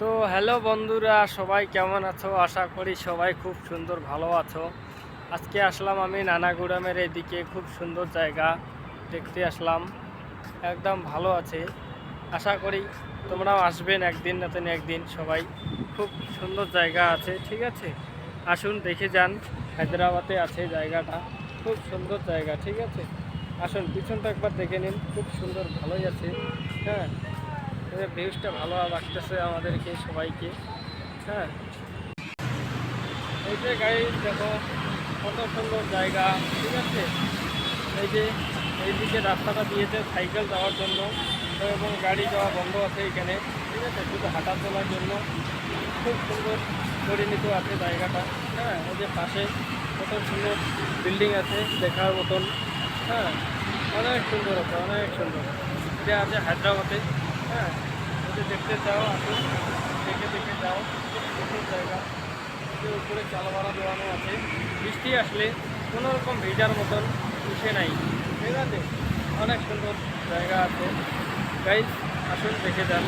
তো হ্যালো বন্ধুরা, সবাই কেমন আছো? আশা করি সবাই খুব সুন্দর ভালো আছো। আজকে আসলাম আমি নানাগুড়ামের এদিকে, খুব সুন্দর জায়গা দেখতে আসলাম। একদম ভালো আছে, আশা করি তোমরাও আসবেন একদিন না তেন একদিন। সবাই খুব সুন্দর জায়গা আছে, ঠিক আছে? আসুন দেখে যান। হায়দ্রাবাদে আছে জায়গাটা, খুব সুন্দর জায়গা, ঠিক আছে? আসুন পিছনটা একবার দেখে নিন, খুব সুন্দর ভালোই আছে। হ্যাঁ, ভিউজটা ভালো লাগতেছে আমাদেরকে সবাইকে। হ্যাঁ, এই যে গাড়ি দেখো, কত সুন্দর জায়গা, ঠিক আছে? এই যে এইদিকে রাস্তাটা দিয়েছে সাইকেল যাওয়ার জন্য, তো এবং গাড়ি যাওয়া বন্ধ আছে এখানে, ঠিক আছে? শুধু হাঁটা চলার জন্য খুব সুন্দর পরিণত আছে জায়গাটা। হ্যাঁ, এই যে পাশে কত সুন্দর বিল্ডিং আছে দেখার মতন। হ্যাঁ, অনেক সুন্দর আছে, অনেক সুন্দর। এটা আছে হায়দ্রাবাদে। হ্যাঁ, যদি দেখতে চাও আসুন, দেখে দেখে যাও, খুব সুন্দর জায়গা। যে উপরে চালবাড়া দেওয়ানো আছে, বৃষ্টি আসলে কোনো রকম ভেজার মতন উঠে নাই, ঠিক আছে? অনেক সুন্দর জায়গা আছে। গাইজ আসুন দেখে যান।